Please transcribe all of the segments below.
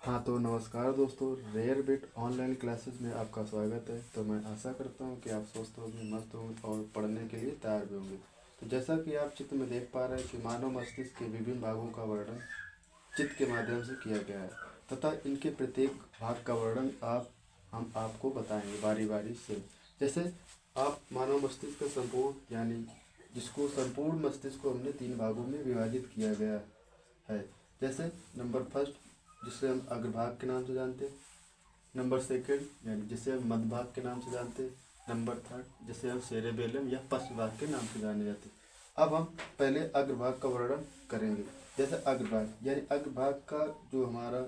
हाँ तो नमस्कार दोस्तों, रेयर बिट ऑनलाइन क्लासेस में आपका स्वागत है। तो मैं आशा करता हूँ कि आप स्वस्थ होंगे, मस्त होंगे और पढ़ने के लिए तैयार भी होंगे। तो जैसा कि आप चित्र में देख पा रहे हैं कि मानव मस्तिष्क के विभिन्न भागों का वर्णन चित्र के माध्यम से किया गया है तथा इनके प्रत्येक भाग का वर्णन हम आपको बताएंगे बारी बारी से। जैसे आप मानव मस्तिष्क का संपूर्ण यानी जिसको संपूर्ण मस्तिष्क को हमने 3 भागों में विभाजित किया गया है। जैसे नंबर फर्स्ट, जिसे हम अग्रभाग के नाम से जानते हैं। नंबर सेकंड यानी जिसे हम मध्य भाग के नाम से जानते हैं। नंबर थर्ड जिसे हम सेरेबेलम या पश्च भाग के नाम से जाने जाते हैं। अब हम पहले अग्रभाग का वर्णन करेंगे। जैसे अग्रभाग यानी अग्रभाग का जो हमारा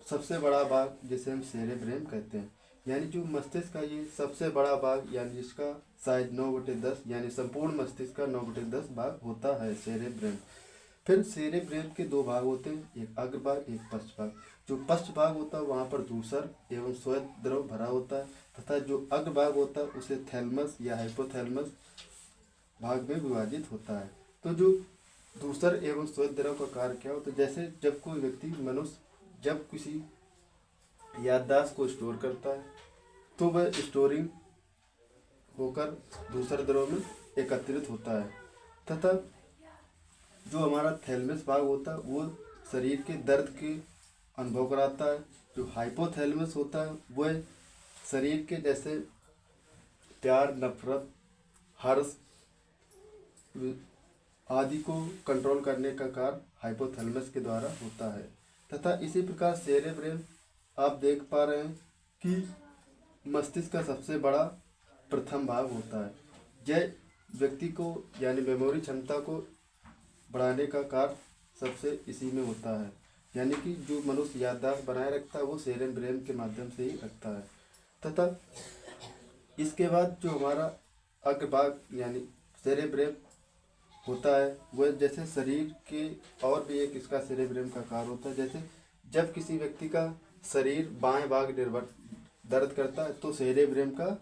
सबसे बड़ा भाग जिसे हम सेरेब्रम कहते हैं, यानी जो मस्तिष्क का ये सबसे बड़ा भाग यानी जिसका साइज 9/10 यानी संपूर्ण मस्तिष्क का 9/10 भाग होता है सेरेब्रम। फिर सेरेब्रम के 2 भाग होते हैं, एक अग्रभाग एक पश्च भाग। जो पश्च भाग होता है वहाँ पर धूसर एवं श्वेत द्रव भरा होता है तथा जो अग्रभाग होता है उसे थैलमस या हाइपोथैलमस भाग में विभाजित होता है। तो जो धूसर एवं श्वेत द्रव का कार्य क्या होता है, जैसे जब कोई व्यक्ति मनुष्य जब किसी याददाश्त को स्टोर करता है तो वह स्टोरिंग होकर दूसरे द्रव में एकत्रित होता है तथा जो हमारा थैलेमस भाग होता है वो शरीर के दर्द के अनुभव कराता है। जो हाइपोथैलेमस होता है वह शरीर के जैसे प्यार, नफरत, हर्ष आदि को कंट्रोल करने का कार्य हाइपोथैलेमस के द्वारा होता है। तथा इसी प्रकार सेरेब्रम आप देख पा रहे हैं कि मस्तिष्क का सबसे बड़ा प्रथम भाग होता है। यह व्यक्ति को यानी मेमोरी क्षमता को बढ़ाने का कार्य सबसे इसी में होता है, यानी कि जो मनुष्य याददाश्त बनाए रखता है वो सेरेब्रम के माध्यम से ही रखता है। तथा इसके बाद जो हमारा अग्रभाग यानी सेरेब्रम होता है वह जैसे शरीर के और भी एक इसका सेरेब्रम का कार्य होता है। जैसे जब किसी व्यक्ति का शरीर बाएं भाग निर्भर दर्द करता है तो सेरेब्रम का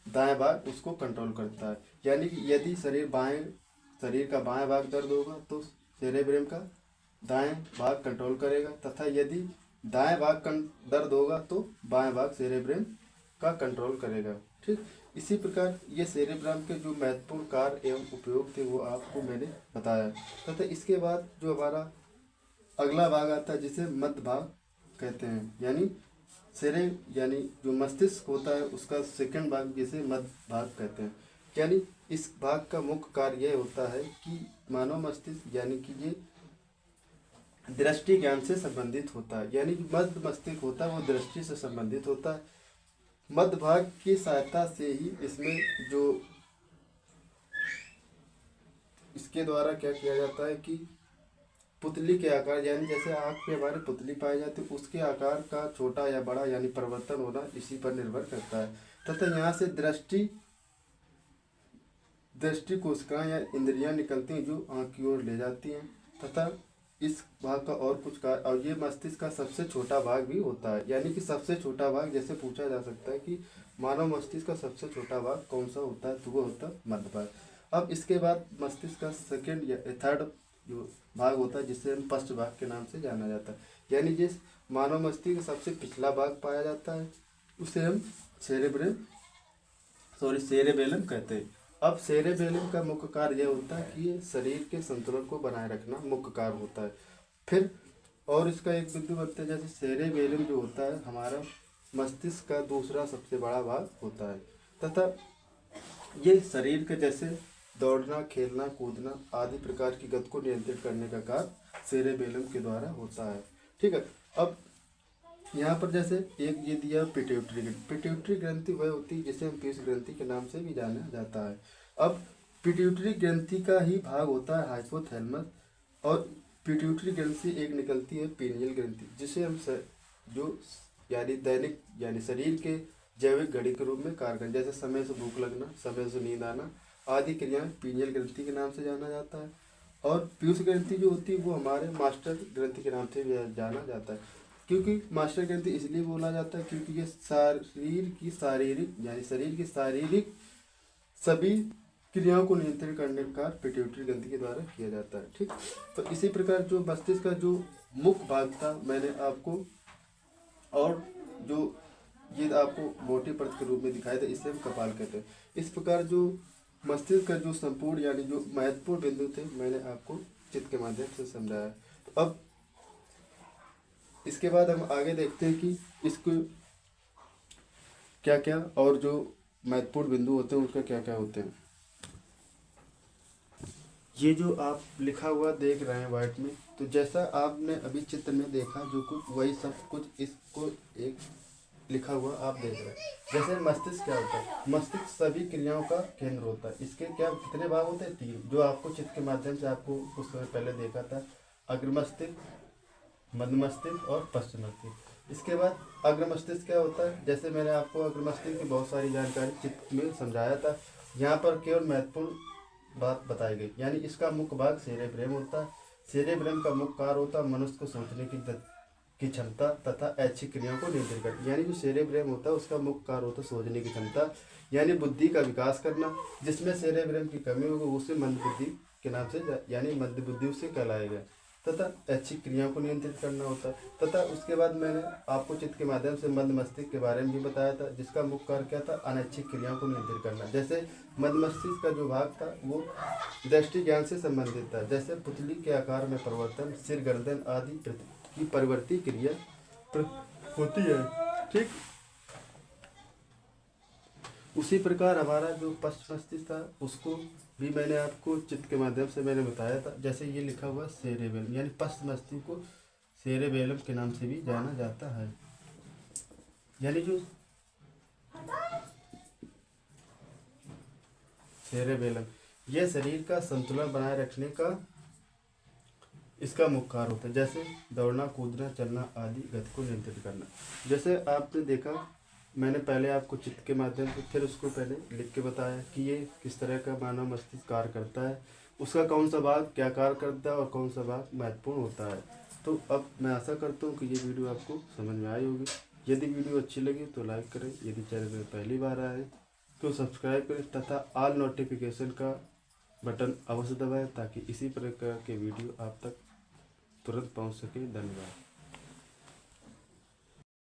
दाएं भाग उसको कंट्रोल करता है। यानी कि यदि शरीर का बाएं भाग दर्द होगा तो सेरेब्रम का दाएं भाग कंट्रोल करेगा तथा यदि दाएं भाग दर्द होगा तो बाएं भाग सेरेब्रम का कंट्रोल करेगा। ठीक इसी प्रकार ये सेरेब्रम के जो महत्वपूर्ण कार्य एवं उपयोग थे वो आपको मैंने बताया। तथा इसके बाद जो हमारा अगला भाग आता है जिसे मध्य भाग कहते हैं, यानी जो मस्तिष्क होता है उसका सेकंड भाग जिसे मध्य भाग कहते हैं। यानी इस भाग का मुख्य कार्य यह होता है कि मानव मस्तिष्क यानी कि ये दृष्टि ज्ञान से संबंधित होता है। यानी कि मध्य मस्तिष्क होता है वो दृष्टि से संबंधित होता है। मध्य भाग की सहायता से ही इसमें जो इसके द्वारा क्या किया जाता है कि पुतली के आकार यानी जैसे आँख पे हमारी पुतली पाई जाती है उसके आकार का छोटा या बड़ा यानी परिवर्तन होना इसी पर निर्भर करता है। तथा यहाँ से दृष्टि कोशिकाएं या इंद्रियां निकलती हैं जो आँख की ओर ले जाती हैं। तथा इस भाग का और कुछ कार्य और ये मस्तिष्क का सबसे छोटा भाग भी होता है। यानी कि सबसे छोटा भाग जैसे पूछा जा सकता है कि मानव मस्तिष्क का सबसे छोटा भाग कौन सा होता है तो वो होता है मध्य भाग। अब इसके बाद मस्तिष्क का सेकेंड या थर्ड जो भाग होता है जिसे हम पश्च भाग के नाम से जाना जाता है, यानी जिस मानव मस्तिष्क का सबसे पिछला भाग पाया जाता है उसे हम सेरेबेलम कहते हैं। अब सेरेबेलम का मुख्य कार्य यह होता है कि ये शरीर के संतुलन को बनाए रखना मुख्य कार्य होता है। फिर और इसका एक बिंदु बनता है जैसे सेरेबेलम जो होता है हमारा मस्तिष्क का दूसरा सबसे बड़ा भाग होता है तथा ये शरीर के जैसे दौड़ना, खेलना, कूदना आदि प्रकार की गति को नियंत्रित करने का कार्य सेरेबेलम के द्वारा होता है। ठीक है, अब यहाँ पर जैसे एक ये दिया पिट्यूटरी ग्रंथि वह होती है जिसे हम पीयूष ग्रंथि के नाम से भी जाना जाता है। अब पिट्यूटरी ग्रंथि का ही भाग होता है हाइपोथैलेमस और पिट्यूटरी ग्रंथि एक निकलती है पीनियल ग्रंथि जिसे हम जो यानी दैनिक यानी शरीर के जैविक घड़ी के रूप में कार्य करें, जैसे समय से भूख लगना, समय से नींद आना आदि क्रियाएं पीनियल ग्रंथि के नाम से जाना जाता है। और पीयूष ग्रंथि जो होती है वो हमारे मास्टर ग्रंथि के नाम से भी जाना जाता है। क्योंकि मास्टर ग्रंथि इसलिए बोला जाता है क्योंकि ये शरीर की शारीरिक सभी क्रियाओं को नियंत्रित करने का पिट्यूटरी ग्रंथि के द्वारा किया जाता है। ठीक, तो इसी प्रकार जो मस्तिष्क का जो मुख्य भाग था मैंने आपको, और जो ये आपको मोटी परत के रूप में दिखाया था, इसे हम कपाल कहते हैं। इस प्रकार जो मस्तिष्क का जो संपूर्ण यानी जो महत्वपूर्ण बिंदु थे मैंने आपको चित्र के माध्यम से समझाया। तो अब इसके बाद हम आगे देखते हैं कि इसको क्या क्या और जो महत्वपूर्ण बिंदु होते हैं उसका क्या क्या होते हैं। ये जो आप लिखा हुआ देख रहे हैं व्हाइट में, तो जैसा आपने अभी चित्र में देखा जो कुछ वही सब कुछ इसको एक लिखा हुआ आप देख रहे हैं। जैसे मस्तिष्क क्या होता है, मस्तिष्क सभी क्रियाओं का केंद्र होता है। इसके क्या कितने भाग होते हैं? 3, जो आपको चित्र के माध्यम से आपको कुछ समय पहले देखा था, अग्र मस्तिष्क, मध्य मस्तिष्क और पश्चिम मस्तिष्क। इसके बाद अग्र मस्तिष्क क्या होता है, जैसे मैंने आपको अग्र मस्तिष्क की बहुत सारी जानकारी चित्र में समझाया था। यहाँ पर केवल महत्वपूर्ण बात बताई गई, यानी इसका मुख्य भाग सेरेब्रम होता है। सेरेब्रम का मुख्य कार्य होता है मनुष्य को सोचने की क्षमता तथा ऐच्छिक क्रियाओं को नियंत्रित करना। यानी जो सेरेब्रम होता है उसका मुख्य कार्य होता है सोचने की क्षमता, यानी बुद्धि का विकास करना। जिसमें सेरेब्रम की कमी होगी उसे मंद बुद्धि के नाम से, यानी मंद बुद्धि उसे कहलाएगा, तथा ऐच्छिक क्रियाओं को नियंत्रित करना होता है। तथा उसके बाद मैंने आपको चित्र के माध्यम से मध्य मस्तिष्क के बारे में भी बताया था, जिसका मुख्य कार्य क्या था, अनैच्छिक क्रियाओं को नियंत्रित करना। जैसे मध्य मस्तिष्क का जो भाग था वो दृष्टि ज्ञान से संबंधित था। जैसे पुतली के आकार में परिवर्तन, सिर, गर्दन आदि की परिवर्ती क्रिया होती है। ठीक उसी प्रकार हमारा जो पश्च मस्तिष्क था उसको भी मैंने आपको चित्र के माध्यम से मैंने बताया था। जैसे ये लिखा हुआ सेरेबेलम, यानी पश्च मस्तिष्क को सेरेबेलम के नाम से भी जाना जाता है। यानी जो सेरेबेलम यह शरीर का संतुलन बनाए रखने का इसका मुख्य कार्य होता है। जैसे दौड़ना, कूदना, चलना आदि गति को नियंत्रित करना। जैसे आपने देखा मैंने पहले आपको चित्र के माध्यम से फिर उसको पहले लिख के बताया कि ये किस तरह का मानव मस्तिष्क कार्य करता है, उसका कौन सा भाग क्या कार्य करता है और कौन सा भाग महत्वपूर्ण होता है। तो अब मैं आशा करता हूँ कि ये वीडियो आपको समझ में आई होगी। यदि वीडियो अच्छी लगी तो लाइक करें, यदि चैनल में पहली बार आए तो सब्सक्राइब करें तथा ऑल नोटिफिकेशन का बटन अवश्य दबाएं ताकि इसी प्रकार के वीडियो आप तक तुरंत पहुंच सके। धन्यवाद।